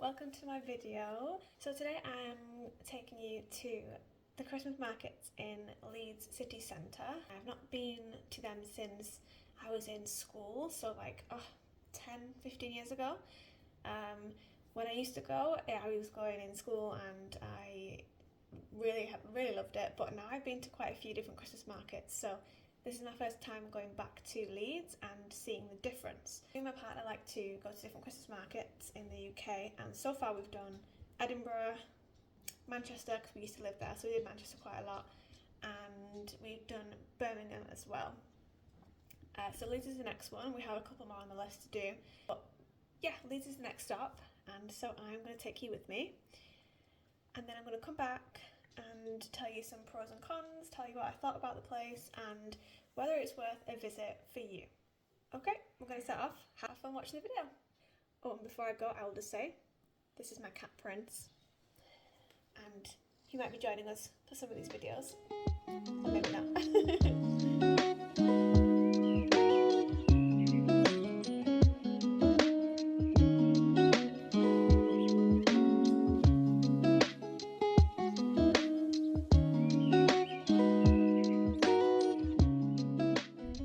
welcome to my video. So today I'm taking you to the Christmas markets in Leeds city centre. I've not been to them since I was in school, so like 10-15 years ago. When I used to go, I was going in school and I really loved it, but now I've been to quite a few different Christmas markets, so this is my first time going back to Leeds and seeing the difference. Me and my partner like to go to different Christmas markets in the UK, and so far we've done Edinburgh, Manchester, because we used to live there, so we did Manchester quite a lot, and we've done Birmingham as well. So Leeds is the next one. We have a couple more on the list to do, but yeah, Leeds is the next stop, and so I'm going to take you with me, and then I'm going to come back and tell you some pros and cons, tell you what I thought about the place and whether it's worth a visit for you. Okay, we're going to start off. Have fun watching the video. Oh, and before I go, I will just say, this is my cat Prince, and he might be joining us for some of these videos, or maybe not.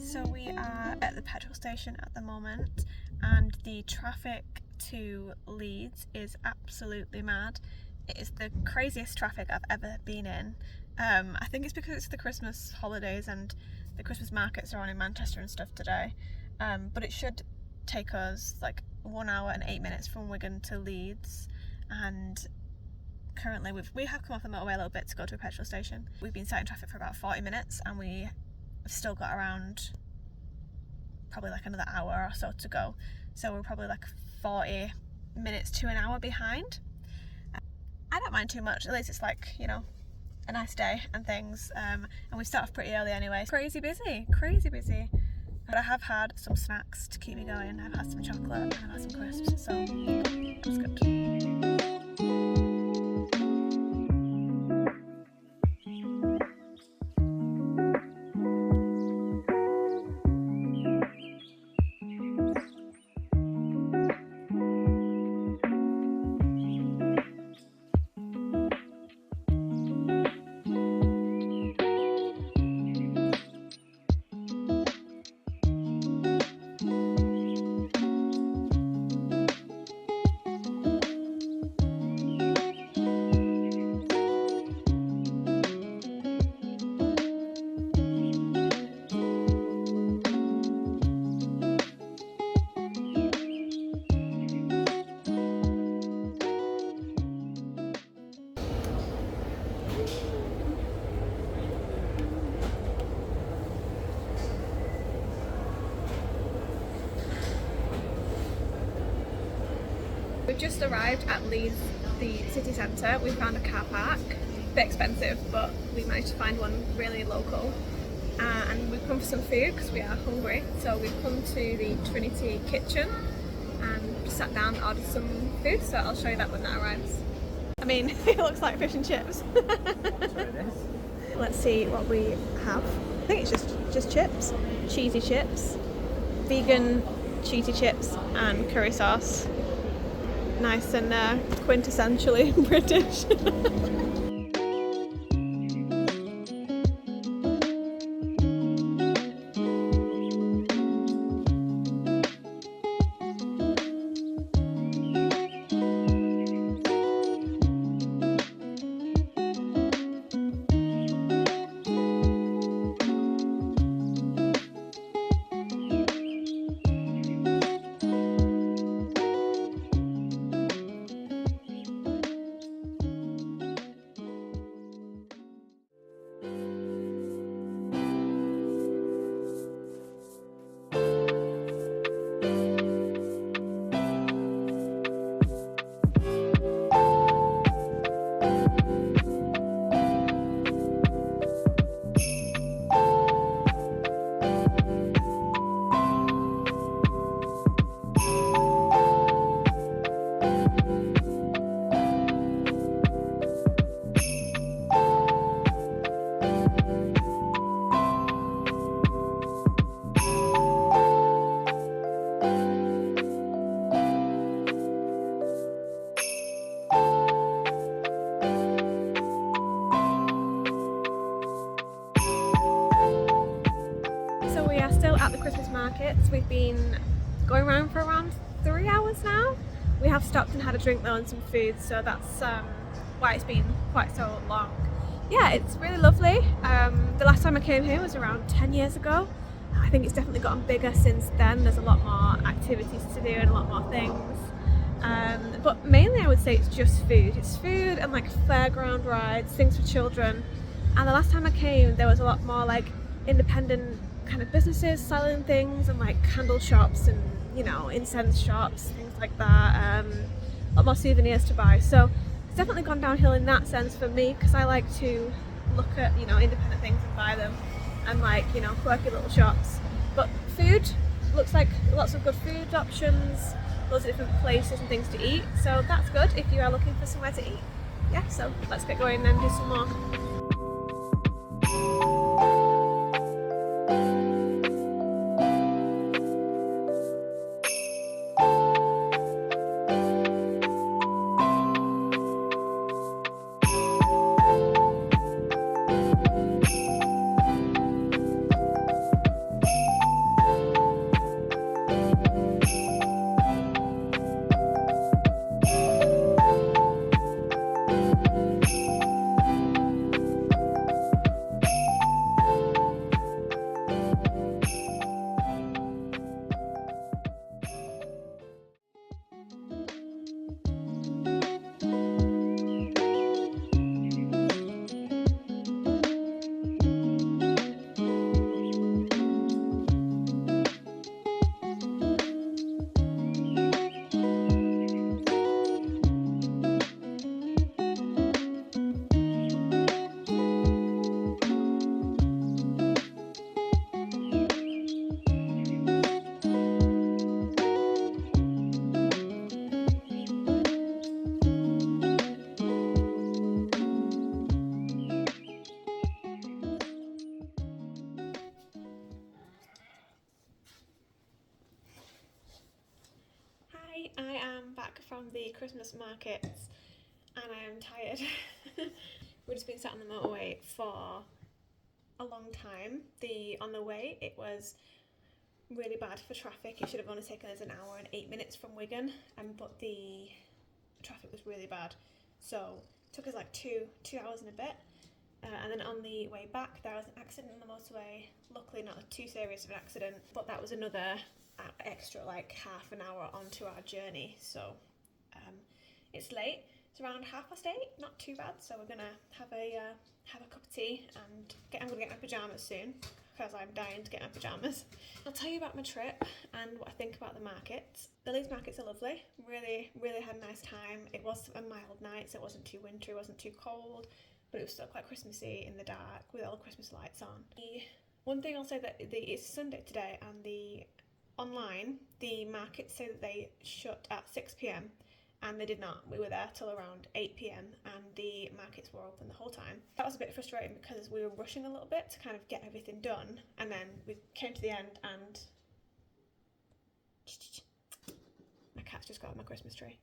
So we are at the petrol station at the moment, and the traffic to Leeds is absolutely mad. It is the craziest traffic I've ever been in. I think it's because it's the Christmas holidays and the Christmas markets are on in Manchester and stuff today. But it should take us like 1 hour and 8 minutes from Wigan to Leeds, and currently we have come off the motorway a little bit to go to a petrol station. We've been sat in traffic for about 40 minutes and we have still got around probably like another hour or so to go, so we're probably like 40 minutes to an hour behind. I don't mind too much, at least it's like, you know, a nice day and things, and we start off pretty early anyway. Crazy busy, but I have had some snacks to keep me going. I've had some chocolate and I've had some crisps, so that's good. We've just arrived at Leeds, the city centre. We found a car park, a bit expensive, but we managed to find one really local. And we've come for some food because we are hungry. So we've come to the Trinity kitchen and just sat down and ordered some food. So I'll show you that when that arrives. I mean, it looks like fish and chips. That's what it is. Let's see what we have. I think it's just chips, cheesy chips, vegan cheesy chips and curry sauce. Nice and quintessentially British. at the Christmas markets. We've been going around for around 3 hours now. We have stopped and had a drink though and some food, so that's why it's been quite so long. Yeah, it's really lovely. The last time I came here was around 10 years ago. I think it's definitely gotten bigger since then. There's a lot more activities to do and a lot more things. But mainly I would say it's just food. It's food and like fairground rides, things for children. And the last time I came there was a lot more like independent kind of businesses selling things and like candle shops and, you know, incense shops, things like that. A lot more souvenirs to buy. So it's definitely gone downhill in that sense for me, because I like to look at, you know, independent things and buy them, and like, you know, quirky little shops. But food looks like lots of good food options, loads of different places and things to eat, so that's good if you are looking for somewhere to eat. Yeah, so let's get going and do some more. I am back from the Christmas markets and I am tired. We've just been sat on the motorway for a long time. On the way it was really bad for traffic. It should have only taken us an hour and 8 minutes from Wigan, but the traffic was really bad, so it took us like two hours and a bit. And then on the way back there was an accident on the motorway. Luckily not too serious of an accident, but that was another extra like half an hour onto our journey. So it's late. It's around 8:30, not too bad. So we're gonna have a cup of tea and I'm gonna get my pajamas soon, because I'm dying to get my pajamas. I'll tell you about my trip and what I think about the markets. The Leeds markets are lovely. Really had a nice time. It was a mild night, so it wasn't too wintry, it wasn't too cold, but it was still quite Christmassy in the dark with all the Christmas lights on. One thing I'll say that it's Sunday today, and online the markets say that they shut at 6 p.m. and they did not. We were there till around 8 p.m. and the markets were open the whole time. That was a bit frustrating because we were rushing a little bit to kind of get everything done, and then we came to the end and my cat's just got on my Christmas tree.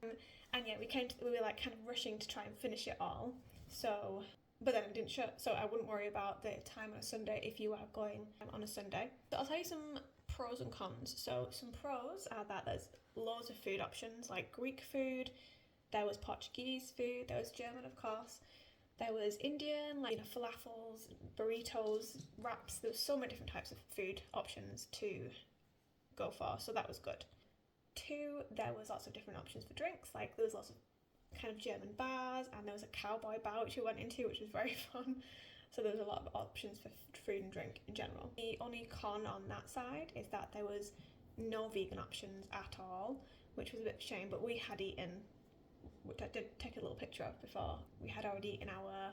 And yeah, we were like kind of rushing to try and finish it all. So, but then it didn't shut, so I wouldn't worry about the time on a Sunday if you are going on a Sunday. So I'll tell you some pros and cons. So some pros are that there's loads of food options, like Greek food, there was Portuguese food, there was German of course, there was Indian, like, you know, falafels, burritos, wraps. There was so many different types of food options to go for, so that was good. Two, there was lots of different options for drinks, like there was lots of kind of German bars, and there was a cowboy bar which we went into, which was very fun. So there was a lot of options for food and drink in general. The only con on that side is that there was no vegan options at all, which was a bit of a shame, but we had eaten, which I did take a little picture of before, we had already eaten our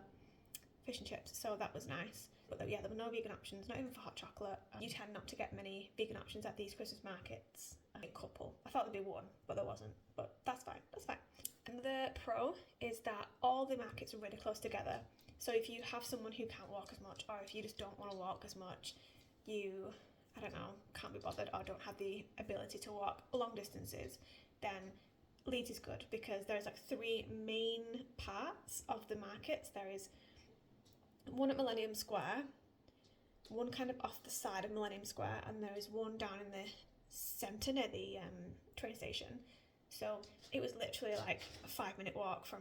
fish and chips, so that was nice. But yeah, there were no vegan options, not even for hot chocolate. You tend not to get many vegan options at these Christmas markets. A couple. I thought there'd be one, but there wasn't. But that's fine, that's fine. Another pro is that all the markets are really close together. So if you have someone who can't walk as much, or if you just don't want to walk as much, I don't know, can't be bothered or don't have the ability to walk long distances, then Leeds is good, because there's like 3 main parts of the markets. There is one at Millennium Square, one kind of off the side of Millennium Square, and there is one down in the centre near the train station. So it was literally like a 5-minute walk from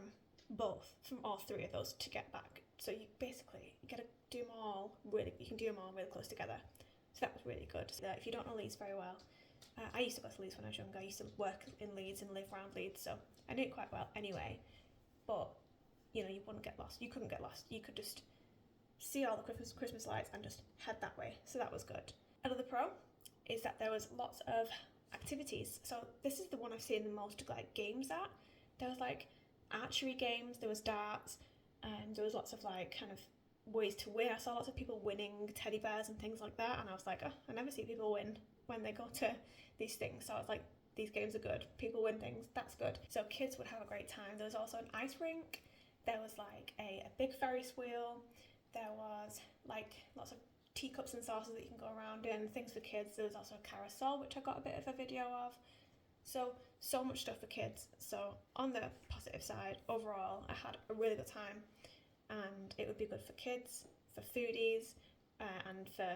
all three of those to get back. So you gotta do them all you can do them all really close together. So that was really good. So if you don't know Leeds very well, I used to go to Leeds when I was younger. I used to work in Leeds and live around Leeds, so I knew it quite well anyway. But you wouldn't get lost. You couldn't get lost. You could just see all the Christmas lights and just head that way. So that was good. Another pro is that there was lots of activities. So this is the one I've seen the most like games at. There was like archery games, there was darts, and there was lots of like kind of ways to win. I saw lots of people winning teddy bears and things like that, and I was like, oh, I never see people win when they go to these things. So I was like, these games are good. People win things, that's good. So kids would have a great time. There was also an ice rink. There was like a big Ferris wheel. There was like lots of teacups and saucers that you can go around in, things for kids. There was also a carousel, which I got a bit of a video of. So much stuff for kids. So on the positive side, overall, I had a really good time, and it would be good for kids, for foodies, and for,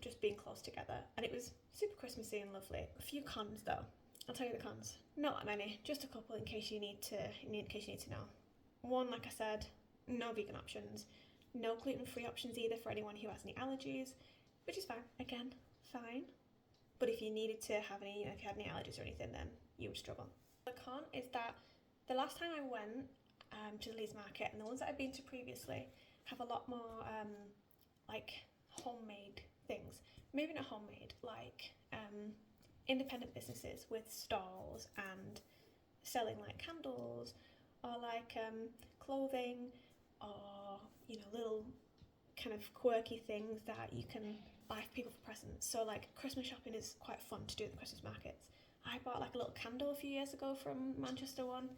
just being close together. And it was super Christmassy and lovely. A few cons though. I'll tell you the cons. Not that many, just a couple in case you need to know. One, like I said, no vegan options, no gluten-free options either for anyone who has any allergies, which is fine. Again, fine. But if you needed to have any, if you had any allergies or anything, then you would struggle. The con is that the last time I went to the Leeds Market, and the ones that I've been to previously, have a lot more like homemade things. Maybe not homemade, like independent businesses with stalls and selling like candles or like clothing, or little kind of quirky things that you can buy for people for presents. So like Christmas shopping is quite fun to do at the Christmas markets. I bought like a little candle a few years ago from Manchester one.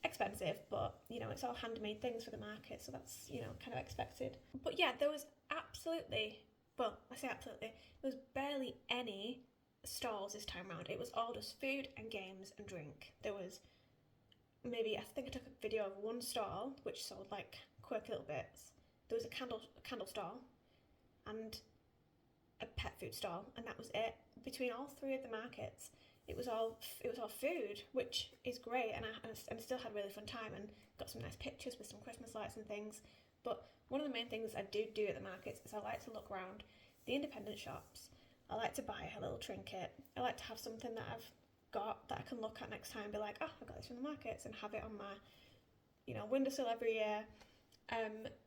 Expensive, but it's all handmade things for the market, so that's kind of expected. But yeah, there was absolutely, well, I say absolutely, there was barely any stalls this time around. It was all just food and games and drink. There was maybe, I think I took a video of one stall which sold like quirky little bits. There was a candle stall and a pet food stall, and that was it. Between all three of the markets, it was all food, which is great, and I still had a really fun time and got some nice pictures with some Christmas lights and things. But one of the main things I do at the markets is I like to look around the independent shops. I like to buy a little trinket. I like to have something that I've got that I can look at next time and be like, oh, I got this from the markets, and have it on my windowsill every year.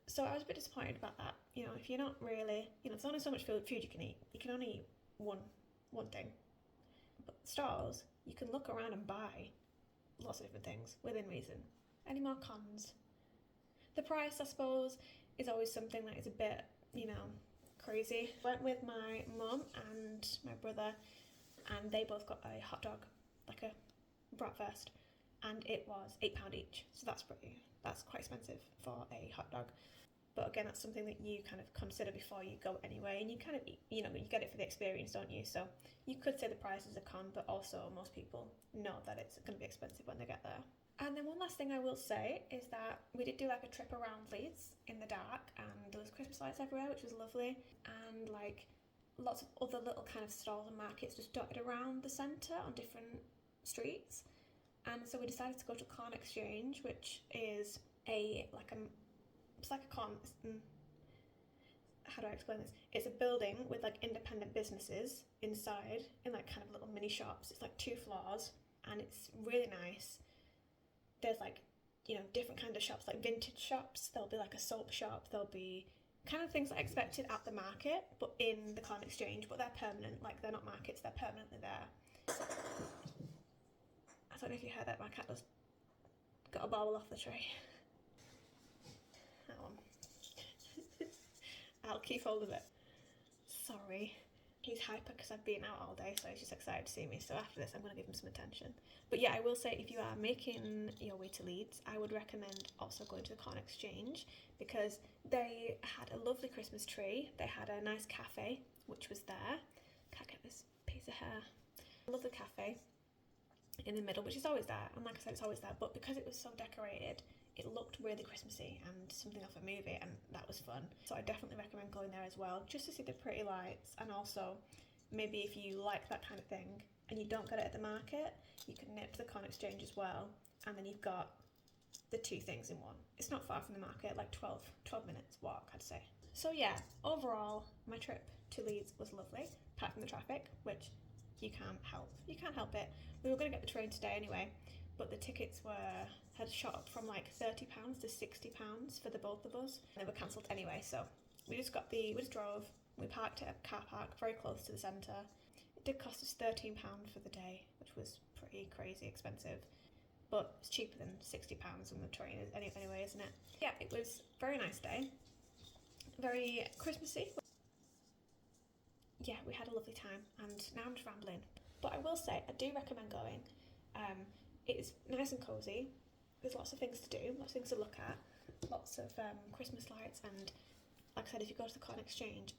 So I was a bit disappointed about that. If you're not really, there's only so much food you can eat. You can only eat one thing. But stalls, you can look around and buy lots of different things within reason. Any more cons? The price, I suppose, is always something that is a bit, crazy. Went with my mum and my brother, and they both got a hot dog, like a bratwurst, and it was £8 each. So that's quite expensive for a hot dog. But again, that's something that you kind of consider before you go anyway, and you kind of, you get it for the experience, don't you? So you could say the price is a con, but also most people know that it's going to be expensive when they get there. And then one last thing I will say is that we did do like a trip around Leeds in the dark, and there was Christmas lights everywhere, which was lovely, and like lots of other little kind of stalls and markets just dotted around the centre on different streets. And so we decided to go to Corn Exchange, which is it's like a how do I explain this? It's a building with like independent businesses inside, in like kind of little mini shops. It's like 2 floors, and it's really nice. There's like, different kind of shops, like vintage shops. There'll be like a soap shop. There'll be kind of things I expected at the market, but in the Corn Exchange, but they're permanent. Like, they're not markets, they're permanently there. I don't know if you heard that, my cat just got a bobble off the tray. That one. I'll keep hold of it. Sorry. He's hyper because I've been out all day, so he's just excited to see me. So after this, I'm going to give him some attention. But yeah, I will say, if you are making your way to Leeds, I would recommend also going to the Corn Exchange, because they had a lovely Christmas tree. They had a nice cafe, which was there. Can't get this piece of hair. I love the cafe in the middle, which is always there. And like I said, it's always there. But because it was so decorated, it looked really Christmassy and something off a movie, and that was fun. So I definitely recommend going there as well, just to see the pretty lights, and also maybe if you like that kind of thing and you don't get it at the market, you can nip to the Con Exchange as well, and then you've got the two things in one. It's not far from the market, like 12 minutes walk, I'd say. So yeah, overall, my trip to Leeds was lovely, apart from the traffic, which you can't help. You can't help it. We were going to get the train today anyway, but the tickets had shot up from like £30 to £60 for the both of us, and they were cancelled anyway. So we just drove. We parked at a car park very close to the centre. It did cost us £13 for the day, which was pretty crazy expensive, but it's cheaper than £60 on the train anyway, isn't it? Yeah, it was a very nice day, very Christmassy. Yeah, we had a lovely time, and now I'm just rambling. But I will say, I do recommend going. It's nice and cosy. There's lots of things to do, lots of things to look at, lots of Christmas lights, and like I said, if you go to the Cotton Exchange,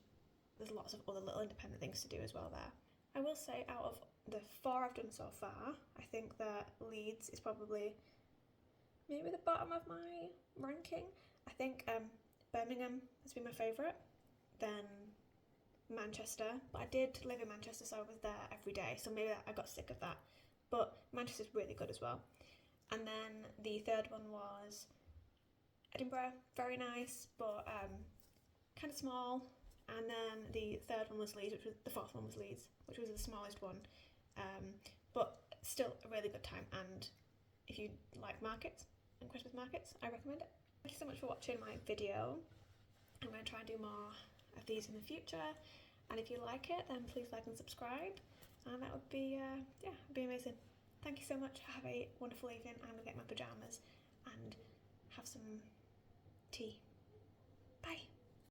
there's lots of other little independent things to do as well there. I will say, out of the 4 I've done so far, I think that Leeds is probably maybe the bottom of my ranking. I think Birmingham has been my favourite, then Manchester, but I did live in Manchester, so I was there every day, so maybe I got sick of that, but Manchester's really good as well. And then the third one was Edinburgh, very nice, but kind of small. And then the third one was Leeds, the fourth one was Leeds, which was the smallest one, but still a really good time. And if you like markets and Christmas markets, I recommend it. Thank you so much for watching my video. I'm going to try and do more of these in the future, and if you like it, then please like and subscribe, and that would be it'd be amazing. Thank you so much. Have a wonderful evening. I'm going to get my pyjamas and have some tea.